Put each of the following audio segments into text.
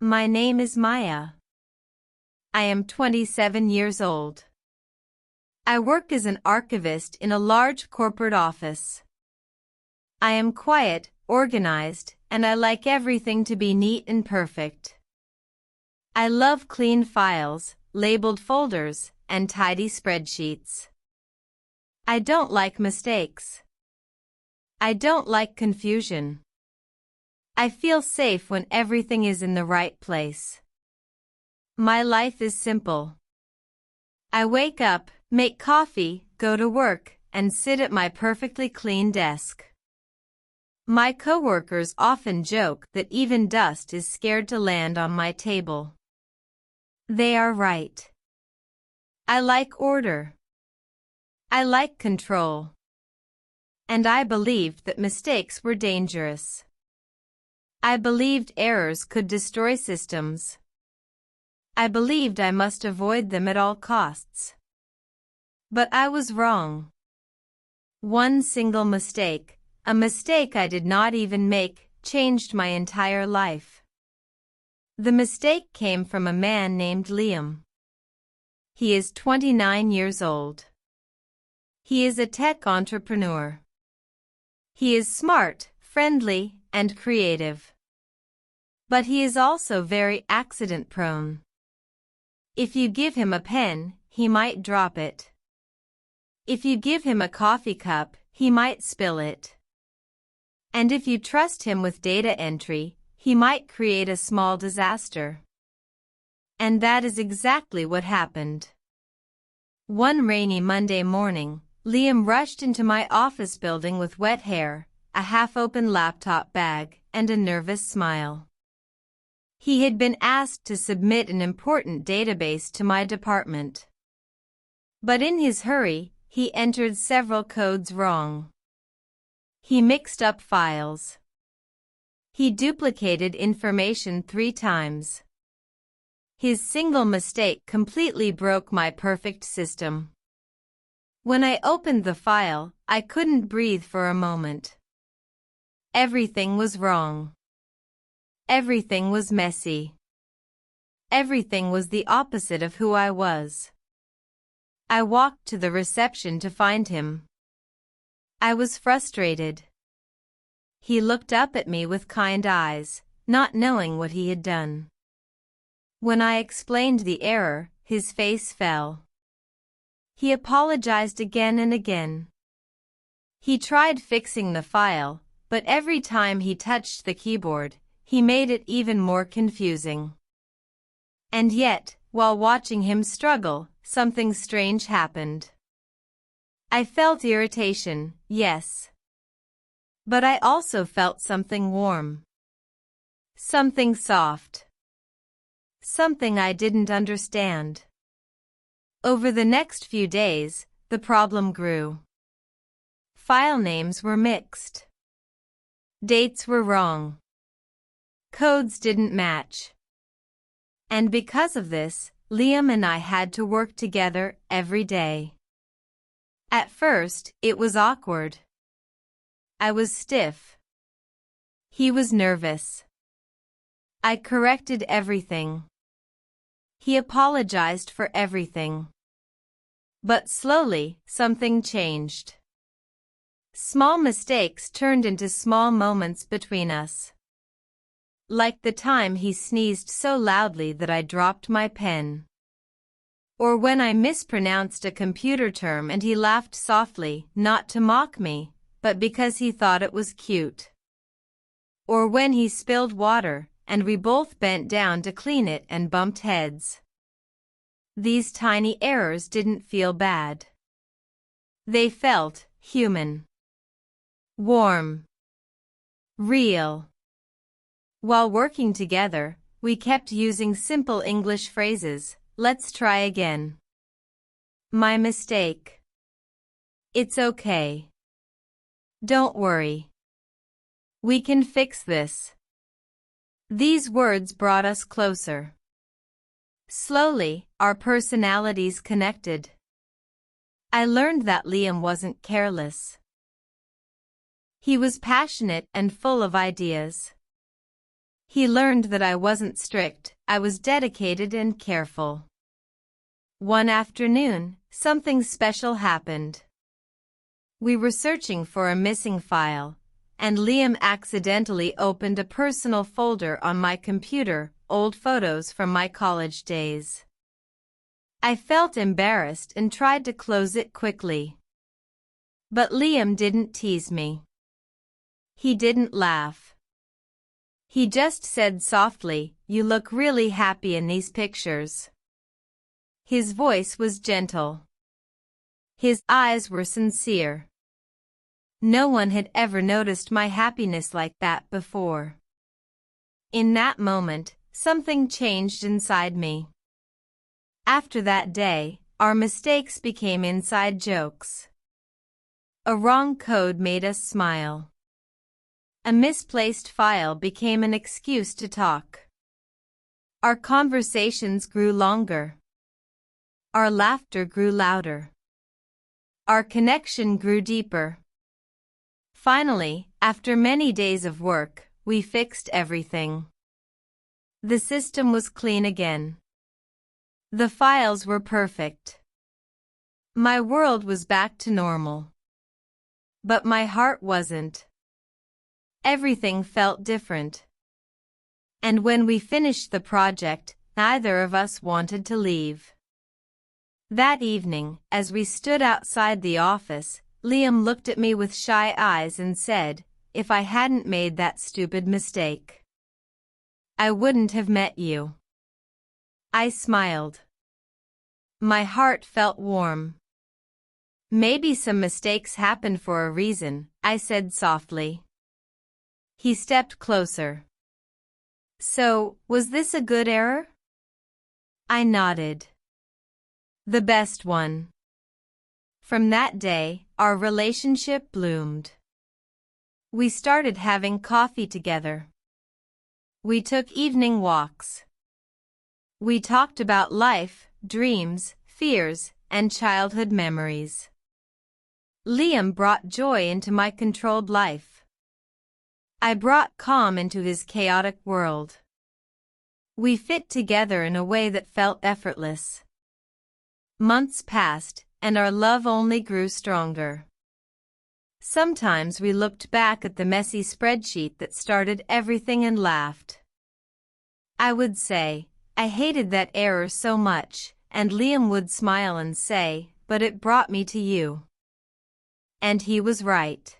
My name is Maya. I am 27 years old. I work as an archivist in a large corporate office. I am quiet, organized, and I like everything to be neat and perfect. I love clean files, labeled folders, and tidy spreadsheets. I don't like mistakes. I don't like confusion. I feel safe when everything is in the right place. My life is simple. I wake up, make coffee, go to work, and sit at my perfectly clean desk. My coworkers often joke that even dust is scared to land on my table. They are right. I like order. I like control. And I believed that mistakes were dangerous. I believed errors could destroy systems. I believed I must avoid them at all costs. But I was wrong. One single mistake, a mistake I did not even make, changed my entire life. The mistake came from a man named Liam. He is 29 years old. He is a tech entrepreneur. He is smart, friendly, and creative. But he is also very accident-prone. If you give him a pen, he might drop it. If you give him a coffee cup, he might spill it. And if you trust him with data entry, he might create a small disaster. And that is exactly what happened. One rainy Monday morning, Liam rushed into my office building with wet hair, a half-open laptop bag, and a nervous smile. He had been asked to submit an important database to my department. But in his hurry, he entered several codes wrong. He mixed up files. He duplicated information 3 times. His single mistake completely broke my perfect system. When I opened the file, I couldn't breathe for a moment. Everything was wrong. Everything was messy. Everything was the opposite of who I was. I walked to the reception to find him. I was frustrated. He looked up at me with kind eyes, not knowing what he had done. When I explained the error, his face fell. He apologized again and again. He tried fixing the file, but every time he touched the keyboard, he made it even more confusing. And yet, while watching him struggle, something strange happened. I felt irritation, yes. But I also felt something warm. Something soft. Something I didn't understand. Over the next few days, the problem grew. File names were mixed. Dates were wrong. Codes didn't match. And because of this, Liam and I had to work together every day. At first, it was awkward. I was stiff. He was nervous. I corrected everything. He apologized for everything. But slowly, something changed. Small mistakes turned into small moments between us. Like the time he sneezed so loudly that I dropped my pen. Or when I mispronounced a computer term and he laughed softly, not to mock me, but because he thought it was cute. Or when he spilled water, and we both bent down to clean it and bumped heads. These tiny errors didn't feel bad. They felt human. Warm. Real. While working together, we kept using simple English phrases. Let's try again. My mistake. It's okay. Don't worry. We can fix this. These words brought us closer. Slowly, our personalities connected. I learned that Liam wasn't careless. He was passionate and full of ideas. He learned that I wasn't strict, I was dedicated and careful. One afternoon, something special happened. We were searching for a missing file, and Liam accidentally opened a personal folder on my computer, old photos from my college days. I felt embarrassed and tried to close it quickly. But Liam didn't tease me. He didn't laugh. He just said softly, "You look really happy in these pictures." His voice was gentle. His eyes were sincere. No one had ever noticed my happiness like that before. In that moment, something changed inside me. After that day, our mistakes became inside jokes. A wrong code made us smile. A misplaced file became an excuse to talk. Our conversations grew longer. Our laughter grew louder. Our connection grew deeper. Finally, after many days of work, we fixed everything. The system was clean again. The files were perfect. My world was back to normal. But my heart wasn't. Everything felt different. And when we finished the project, neither of us wanted to leave. That evening, as we stood outside the office, Liam looked at me with shy eyes and said, "If I hadn't made that stupid mistake, I wouldn't have met you." I smiled. My heart felt warm. "Maybe some mistakes happen for a reason," I said softly. He stepped closer. "So, was this a good error?" I nodded. "The best one." From that day, our relationship bloomed. We started having coffee together. We took evening walks. We talked about life, dreams, fears, and childhood memories. Liam brought joy into my controlled life. I brought calm into his chaotic world. We fit together in a way that felt effortless. Months passed, and our love only grew stronger. Sometimes we looked back at the messy spreadsheet that started everything and laughed. I would say, "I hated that error so much," and Liam would smile and say, "But it brought me to you." And he was right.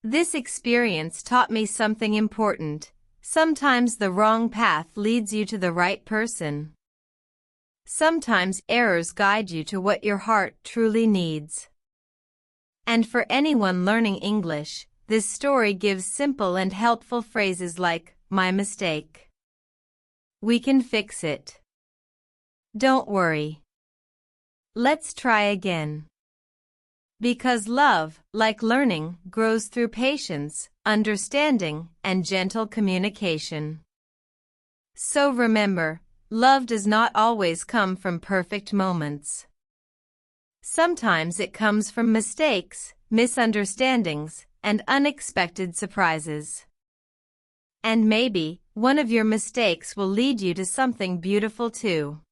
This experience taught me something important. Sometimes the wrong path leads you to the right person. Sometimes errors guide you to what your heart truly needs. And for anyone learning English, this story gives simple and helpful phrases like, "My mistake. We can fix it. Don't worry. Let's try again." Because love, like learning, grows through patience, understanding, and gentle communication. So remember, love does not always come from perfect moments. Sometimes it comes from mistakes, misunderstandings, and unexpected surprises. And maybe, one of your mistakes will lead you to something beautiful too.